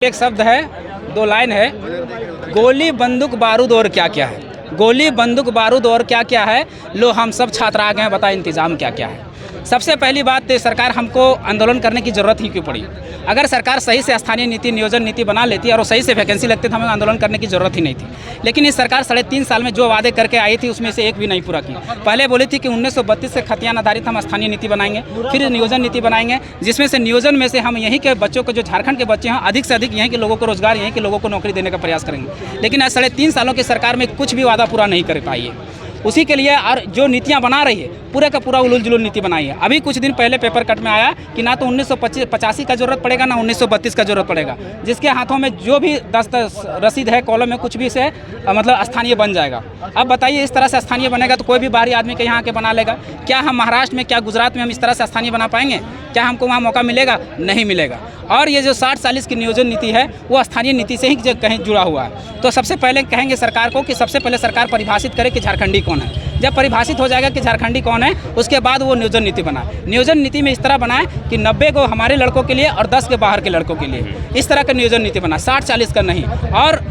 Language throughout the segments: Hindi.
एक शब्द है, दो लाइन है, गोली बंदूक बारूद और क्या क्या है। गोली बंदूक बारूद और क्या क्या है, लो हम सब छात्र आ गए हैं, बता इंतजाम क्या क्या है। सबसे पहली बात तो सरकार हमको आंदोलन करने की ज़रूरत ही क्यों पड़ी। अगर सरकार सही से स्थानीय नीति नियोजन नीति बना लेती और सही से वैकेंसी लगती तो हमें आंदोलन करने की ज़रूरत ही नहीं थी। लेकिन इस सरकार 3.5 साल में जो वादे करके आई थी उसमें से एक भी नहीं पूरा की। पहले बोली थी कि 1932 से खतियान आधारित हम स्थानीय नीति बनाएंगे, फिर नियोजन नीति बनाएंगे, जिसमें से नियोजन में से हम यहीं के बच्चों को, जो झारखंड के बच्चे हैं, अधिक से अधिक यहीं के लोगों को रोजगार, यहीं के लोगों को नौकरी देने का प्रयास करेंगे। लेकिन आज 3.5 सालों की सरकार में कुछ भी वादा पूरा नहीं कर पाई है। उसी के लिए और जो नीतियां बना रही है पूरे का पूरा उलूल जुलूल नीति बनाई है। अभी कुछ दिन पहले पेपर कट में आया कि ना तो 1985 का जरूरत पड़ेगा, ना 1932 का जरूरत पड़ेगा। जिसके हाथों में जो भी रसीद है, कॉलम में कुछ भी से मतलब स्थानीय बन जाएगा। अब बताइए, इस तरह से स्थानीय बनेगा तो कोई भी बाहरी आदमी के यहाँ के बना लेगा। क्या हम महाराष्ट्र में, क्या गुजरात में हम इस तरह से स्थानीय बना पाएंगे? क्या हमको वहाँ मौका मिलेगा? नहीं मिलेगा। और ये जो 60-40 की नियोजन नीति है वो स्थानीय नीति से ही कहीं जुड़ा हुआ है। तो सबसे पहले कहेंगे सरकार को कि सबसे पहले सरकार परिभाषित करे कि झारखंडी कौन है। जब परिभाषित हो जाएगा कि झारखंडी कौन है, उसके बाद वो नियोजन नीति बनाए। नियोजन नीति में इस तरह बनाए कि 90 को हमारे लड़कों के लिए और 10 के बाहर के लड़कों के लिए, इस तरह का नियोजन नीति बनाए, 60-40 का नहीं। और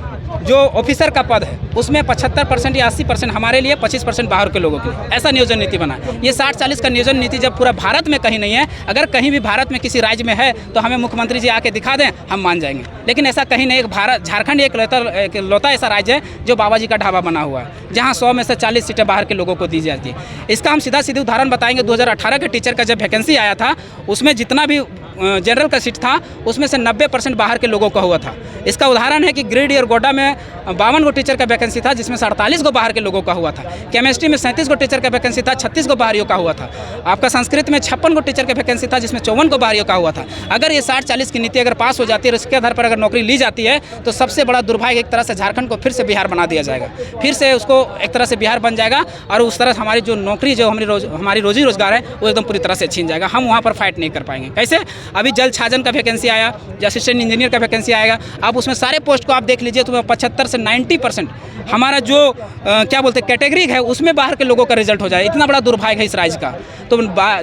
जो ऑफिसर का पद है उसमें 75% या 80% हमारे लिए, 25% बाहर के लोगों के लिए, ऐसा नियोजन नीति बना। ये 60-40 का नियोजन नीति जब पूरा भारत में कहीं नहीं है, अगर कहीं भी भारत में किसी राज्य में है तो हमें मुख्यमंत्री जी आके दिखा दें, हम मान जाएंगे। लेकिन ऐसा कहीं नहीं। झारखंड एक लौता ऐसा राज्य है जो बाबा जी का ढाबा बना हुआ है, जहाँ 100 में से 40 सीटें बाहर के लोगों को दी जाती है। इसका हम सीधा सीधे उदाहरण बताएंगे। 2018 के टीचर का जब वैकेंसी आया था, उसमें जितना भी जनरल का सीट था उसमें से 90% बाहर के लोगों का हुआ था। इसका उदाहरण है कि ग्रेड और गोड्डा में 52 गो टीचर का वैकेंसी था, जिसमें 48 को बाहर के लोगों का हुआ था। केमिस्ट्री में 37 को टीचर का वैकेंसी था, 36 को बाहरियों का हुआ था। आपका संस्कृत में 56 को टीचर का वैकेंसी था, जिसमें 54 को बाहरियों का हुआ था। अगर ये 60-40 की नीति अगर पास हो जाती है और इसके आधार पर अगर नौकरी ली जाती है तो सबसे बड़ा दुर्भाग्य, एक तरह से झारखंड को फिर से बिहार बना दिया जाएगा। फिर से उसको एक तरह से बिहार बन जाएगा और उस तरह हमारी जो नौकरी, जो हमारी रोजी रोजगार है, वो एकदम पूरी तरह से छीन जाएगा। हम वहाँ पर फाइट नहीं कर पाएंगे। कैसे? अभी जल छाजन का वैकेंसी आया, असिस्टेंट इंजीनियर का वैकेंसी आएगा। अब उसमें सारे पोस्ट को आप देख लीजिए तो 75 से 90% हमारा जो क्या बोलते हैं कैटेगरी है उसमें बाहर के लोगों का रिजल्ट हो जाए। इतना बड़ा दुर्भाग्य है इस राज्य का। तो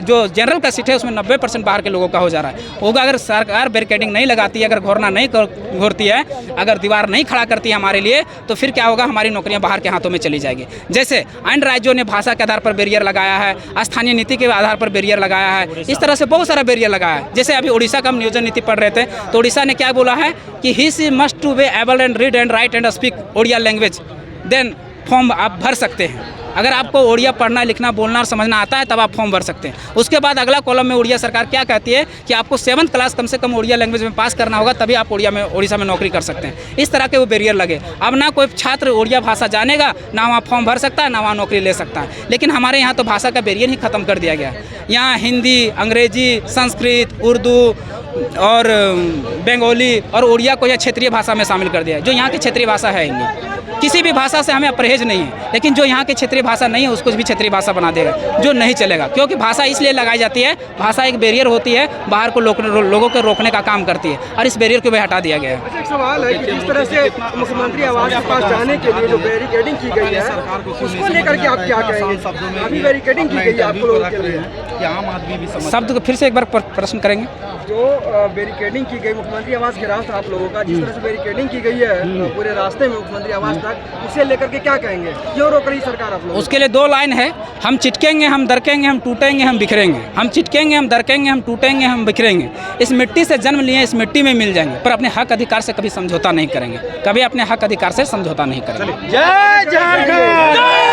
जो जनरल का सीट है उसमें 90% बाहर के लोगों का हो जा रहा है। होगा अगर सरकार बैरिकेडिंग नहीं लगाती है, अगर घोरना नहीं घोरती है, अगर दीवार नहीं खड़ा करती है हमारे लिए, तो फिर क्या होगा? हमारी नौकरियां बाहर के हाथों में चली जाएगी। जैसे अन्य राज्यों ने भाषा के आधार पर बैरियर लगाया है, स्थानीय नीति के आधार पर बैरियर लगाया है, इस तरह से बहुत सारा बैरियर लगाया है। जैसे अभी उड़ीसा का हम नियोजन नीति पढ़ रहे थे तो उड़ीसा ने क्या बोला है कि he must to be able and read and write and speak Odia language, then form आप भर सकते हैं। अगर आपको ओडिया पढ़ना, लिखना, बोलना और समझना आता है तब आप फॉर्म भर सकते हैं। उसके बाद अगला कॉलम में उड़िया सरकार क्या कहती है कि आपको 7th क्लास कम से कम ओडिया लैंग्वेज में पास करना होगा, तभी आप उड़ीसा में नौकरी कर सकते हैं। इस तरह के वो बैरियर लगे। अब ना कोई छात्र ओडिया भाषा जानेगा, ना वहाँ फॉर्म भर सकता है, ना वहाँ नौकरी ले सकता है। लेकिन हमारे यहाँ तो भाषा का बैरियर ही खत्म कर दिया गया है। यहाँ हिंदी, अंग्रेजी, संस्कृत, उर्दू और बंगाली और उड़िया को यह क्षेत्रीय भाषा में शामिल कर दिया है, जो यहाँ की क्षेत्रीय भाषा है ही नहीं। किसी भी भाषा से हमें परहेज नहीं है, लेकिन जो यहाँ की क्षेत्रीय भाषा नहीं है उसको भी क्षेत्रीय भाषा बना देगा, जो नहीं चलेगा। क्योंकि भाषा इसलिए लगाई जाती है, भाषा एक बैरियर होती है, बाहर को लोगों को रोकने का काम करती है, और इस बैरियर को भी हटा दिया गया है। एक सवाल है कि जिस तरह से मुख्यमंत्री आवास के पास जाने के लिए जो बैरिकेडिंग की गई है, उसको लेकर के आप क्या कहेंगे? अभी बैरिकेडिंग की गई है आप लोगों के लिए, शब्द को फिर से एक बार प्रश्न करेंगे। जो बैरिकेडिंग की गई मुख्यमंत्री आवास के रास्ते आप लोगों का, जिस तरह से बैरिकेडिंग की गई है पूरे रास्ते में मुख्यमंत्री आवास तक, उसे लेकर के क्या कहेंगे? क्यों रोक रही सरकार आप लोग? उसके लिए 2 लाइन है, हम चिटकेंगे, हम दरकेंगे, हम टूटेंगे, हम बिखरेंगे। हम चिटकेंगे, हम दरकेंगे, हम टूटेंगे, हम बिखरेंगे। इस मिट्टी से जन्म लिए, इस मिट्टी में मिल जाएंगे, पर अपने हक अधिकार से कभी समझौता नहीं करेंगे, कभी अपने हक अधिकार से समझौता नहीं करेंगे। जय झारखंड।